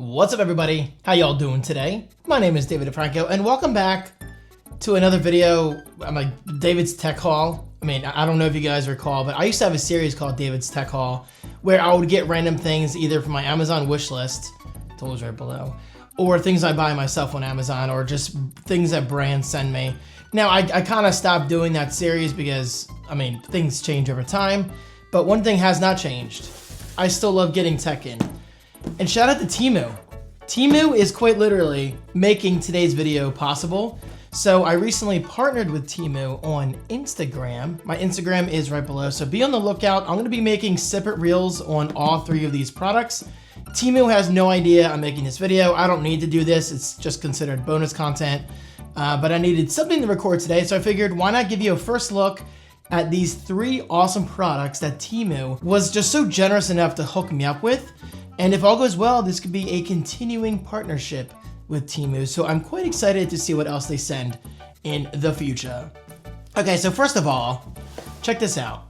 What's up, everybody? How y'all doing today? My name is David DeFranco, and welcome back to another video. I'm like David's Tech Haul. I mean, I don't know if you guys recall, but I used to have a series called David's Tech Haul where I would get random things either from my Amazon wish list, totals right below, or things I buy myself on Amazon, or just things that brands send me. Now, I kind of stopped doing that series because, I mean, things change over time, but one thing has not changed. I still love getting tech in. And shout out to Temu. Temu is quite literally making today's video possible. So I recently partnered with Temu on Instagram. My Instagram is right below, so be on the lookout. I'm gonna be making separate reels on all three of these products. Temu has no idea I'm making this video. I don't need to do this. It's just considered bonus content. But I needed something to record today, so I figured why not give you a first look at these three awesome products that Temu was just so generous enough to hook me up with. And if all goes well, this could be a continuing partnership with Temu. So I'm quite excited to see what else they send in the future. Okay, so first of all, check this out.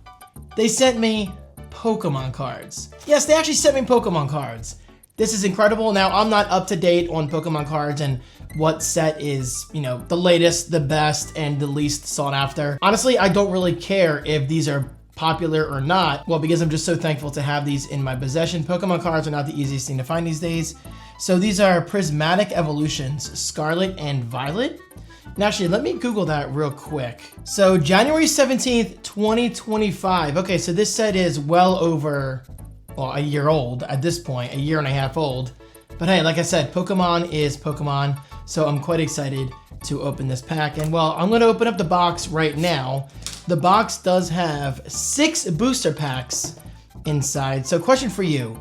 They sent me Pokemon cards. Yes, they actually sent me Pokemon cards. This is incredible. Now, I'm not up to date on Pokemon cards and what set is, you know, the latest, the best, and the least sought after. Honestly, I don't really care if these are popular or not. Well, because I'm just so thankful to have these in my possession. Pokemon cards are not the easiest thing to find these days. So these are Prismatic Evolutions, Scarlet and Violet. And actually, let me Google that real quick. So January 17th, 2025. Okay, so this set is well over, well, a year old at this point, a year and a half old. But hey, like I said, Pokemon is Pokemon. So I'm quite excited to open this pack. And well, I'm gonna open up the box right now. The box does have 6 booster packs inside. So question for you,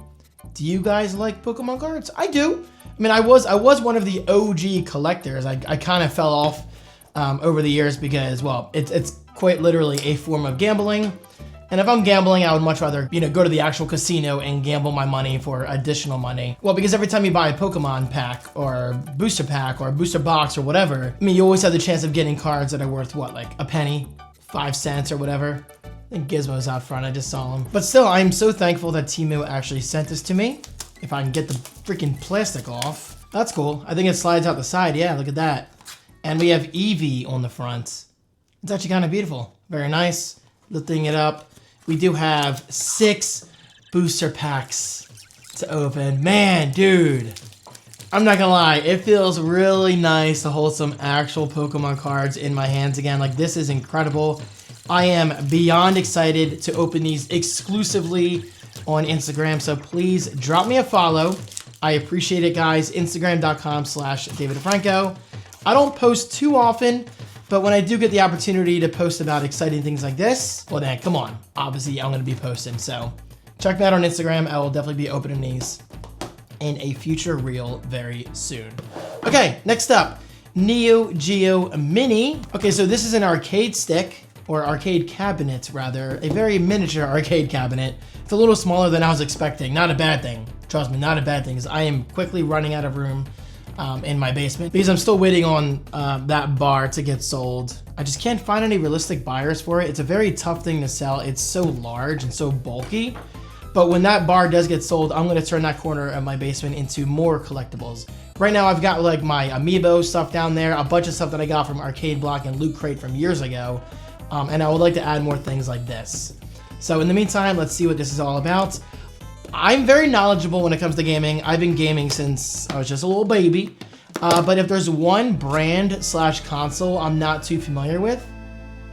do you guys like Pokemon cards? I do. I mean, I was one of the OG collectors. I kind of fell off over the years because, well, it's quite literally a form of gambling. And if I'm gambling, I would much rather, you know, go to the actual casino and gamble my money for additional money. Well, because every time you buy a Pokemon pack or booster pack or booster box or whatever, I mean, you always have the chance of getting cards that are worth what, like a penny, 5 cents or whatever. I think Gizmo's out front, I just saw him. But still, I'm so thankful that Temu actually sent this to me. If I can get the freaking plastic off. That's cool. I think it slides out the side. Yeah, look at that. And we have Eevee on the front. It's actually kind of beautiful. Very nice. Lifting it up. We do have 6 booster packs to open. Man, dude. I'm not gonna lie, it feels really nice to hold some actual Pokemon cards in my hands again. Like, this is incredible. I am beyond excited to open these exclusively on Instagram, so please drop me a follow. I appreciate it, guys. Instagram.com/DavidDeFranco. I don't post too often, but when I do get the opportunity to post about exciting things like this, well then, come on. Obviously, I'm gonna be posting, so check me out on Instagram. I will definitely be opening these in a future reel very soon. Okay, next up, Neo Geo Mini. Okay, so this is an arcade stick, or arcade cabinet rather, a very miniature arcade cabinet. It's a little smaller than I was expecting. Not a bad thing, trust me, not a bad thing, because I am quickly running out of room in my basement because I'm still waiting on that bar to get sold. I just can't find any realistic buyers for it. It's a very tough thing to sell. It's so large and so bulky. But when that bar does get sold, I'm gonna turn that corner of my basement into more collectibles. Right now, I've got like my Amiibo stuff down there, a bunch of stuff that I got from Arcade Block and Loot Crate from years ago. And I would like to add more things like this. So in the meantime, let's see what this is all about. I'm very knowledgeable when it comes to gaming. I've been gaming since I was just a little baby. But if there's one brand/console I'm not too familiar with,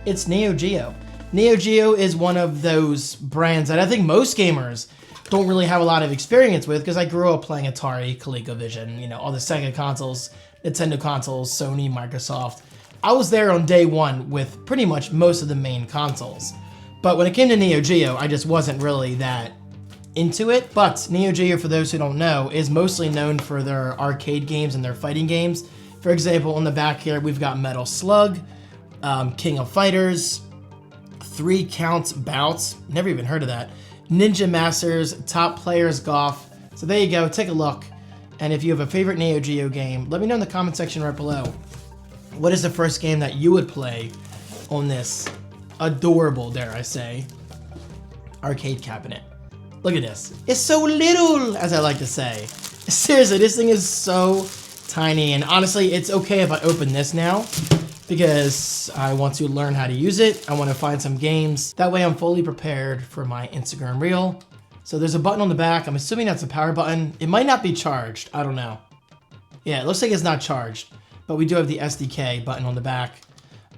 it's Neo Geo. Neo Geo is one of those brands that I think most gamers don't really have a lot of experience with because I grew up playing Atari, ColecoVision, you know, all the Sega consoles, Nintendo consoles, Sony, Microsoft. I was there on day one with pretty much most of the main consoles. But when it came to Neo Geo, I just wasn't really that into it. But Neo Geo, for those who don't know, is mostly known for their arcade games and their fighting games. For example, on the back here, we've got Metal Slug, King of Fighters, 3 Count Bouts, never even heard of that, Ninja Masters, Top Players Golf. So there you go, take a look. And if you have a favorite Neo Geo game, let me know in the comment section right below. What is the first game that you would play on this adorable, dare I say, arcade cabinet? Look at this. It's so little, as I like to say. Seriously, this thing is so tiny, and honestly, it's okay if I open this now because I want to learn how to use it. I want to find some games. That way I'm fully prepared for my Instagram reel. So there's a button on the back. I'm assuming that's a power button. It might not be charged. I don't know. Yeah, it looks like it's not charged, but we do have the SDK button on the back.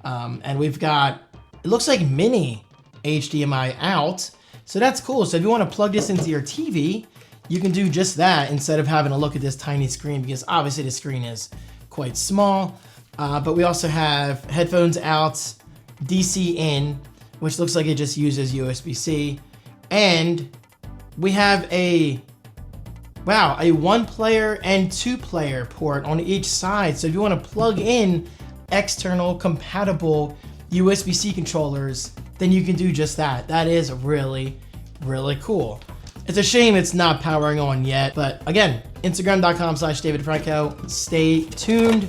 And we've got, it looks like mini HDMI out. So that's cool. So if you want to plug this into your TV, you can do just that instead of having to look at this tiny screen, because obviously the screen is quite small. But we also have headphones out, DC in, which looks like it just uses USB-C. And we have a 1-player and 2-player port on each side. So if you want to plug in external compatible USB-C controllers, then you can do just that. That is really, really cool. It's a shame it's not powering on yet, but again, Instagram.com/DavidFranco. Stay tuned.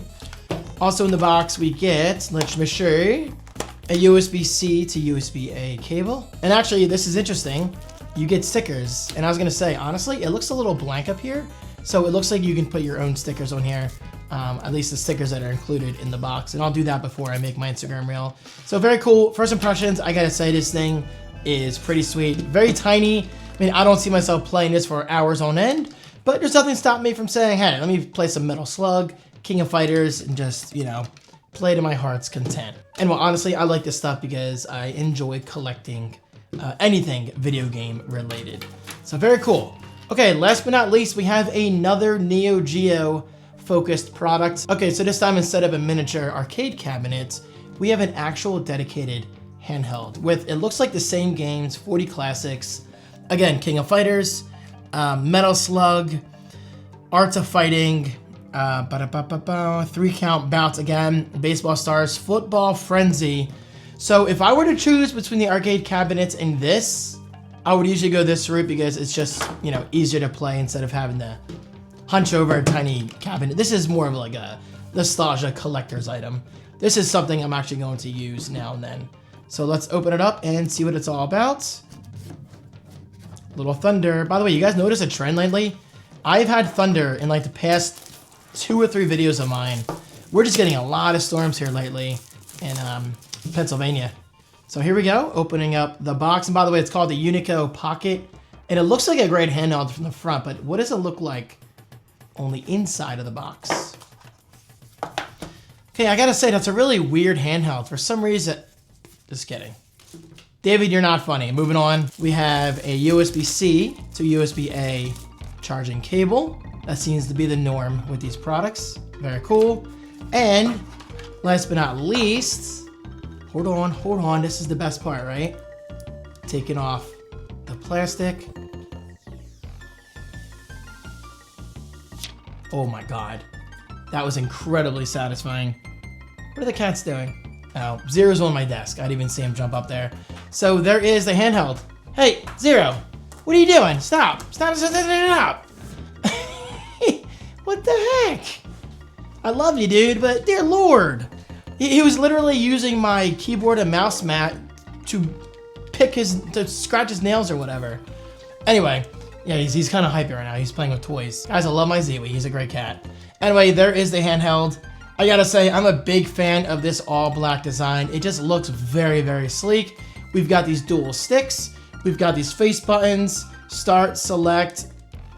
Also in the box we get, let me show you, a USB-C to USB-A cable. And actually, this is interesting. You get stickers. And I was gonna say, honestly, it looks a little blank up here. So it looks like you can put your own stickers on here. At least the stickers that are included in the box. And I'll do that before I make my Instagram reel. So very cool. First impressions, I gotta say this thing is pretty sweet. Very tiny. I mean, I don't see myself playing this for hours on end, but there's nothing stopping me from saying, hey, let me play some Metal Slug, King of Fighters, and just, you know, play to my heart's content. And well, honestly, I like this stuff because I enjoy collecting anything video game related. So very cool. Okay, last but not least, we have another Neo Geo focused product. Okay, so this time instead of a miniature arcade cabinet, we have an actual dedicated handheld with, it looks like the same games, 40 classics. Again, King of Fighters, Metal Slug, Arts of Fighting, 3-count bouts again, Baseball Stars, Football Frenzy. So if I were to choose between the arcade cabinets and this, I would usually go this route because it's just, you know, easier to play instead of having to hunch over a tiny cabinet. This is more of like a nostalgia collector's item. This is something I'm actually going to use now and then. So let's open it up and see what it's all about. Little thunder. By the way, you guys notice a trend lately? I've had thunder in like the past 2 or 3 videos of mine. We're just getting a lot of storms here lately in Pennsylvania. So here we go, opening up the box. And by the way, it's called the Unico Pocket. And it looks like a great handheld from the front, but what does it look like on the inside of the box? Okay, I gotta say, that's a really weird handheld. For some reason, just kidding. David, you're not funny. Moving on, we have a USB-C to USB-A charging cable. That seems to be the norm with these products. Very cool. And last but not least, hold on. This is the best part, right? Taking off the plastic. Oh my God. That was incredibly satisfying. What are the cats doing? Oh, Zero's on my desk. I didn't even see him jump up there. So there is the handheld. Hey, Zero, what are you doing? Stop. What the heck? I love you, dude, but dear Lord. He was literally using my keyboard and mouse mat to scratch his nails or whatever. Anyway, yeah, he's kind of hypey right now. He's playing with toys. Guys, I love my Ziwi. He's a great cat. Anyway, there is the handheld. I gotta say, I'm a big fan of this all black design. It just looks very, very sleek. We've got these dual sticks. We've got these face buttons, start, select,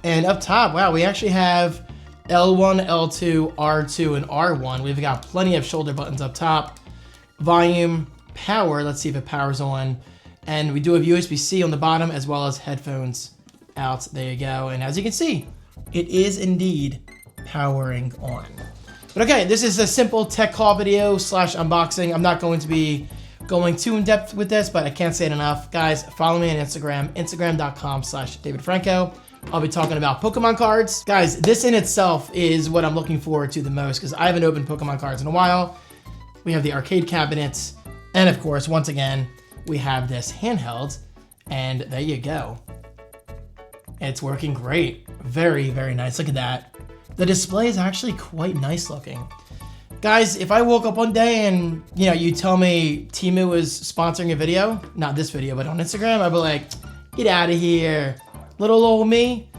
and up top, wow, we actually have L1, L2, R2, and R1. We've got plenty of shoulder buttons up top. Volume, power, let's see if it powers on. And we do have USB-C on the bottom as well as headphones out. There you go. And as you can see, it is indeed powering on. But okay, this is a simple tech haul video / unboxing. I'm not going to be going too in depth with this, but I can't say it enough. Guys, follow me on Instagram, Instagram.com/DavidFranco. I'll be talking about Pokemon cards. Guys, this in itself is what I'm looking forward to the most because I haven't opened Pokemon cards in a while. We have the arcade cabinets. And of course, once again, we have this handheld. And there you go. It's working great. Very, very nice. Look at that. The display is actually quite nice looking. Guys, if I woke up one day and, you know, you tell me Temu is sponsoring a video, not this video, but on Instagram, I'd be like, get out of here. Little old me.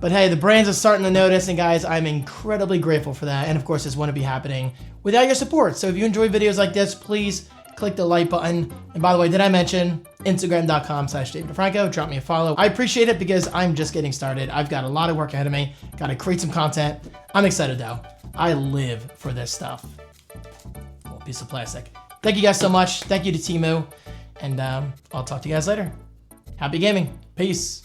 But hey, the brands are starting to notice, and guys, I'm incredibly grateful for that. And of course, this wouldn't be happening without your support. So if you enjoy videos like this, please click the like button. And by the way, did I mention Instagram.com/DavidDeFranco? Drop me a follow. I appreciate it because I'm just getting started. I've got a lot of work ahead of me. Got to create some content. I'm excited though. I live for this stuff. Oh, piece of plastic. Thank you guys so much. Thank you to Temu. And I'll talk to you guys later. Happy gaming. Peace.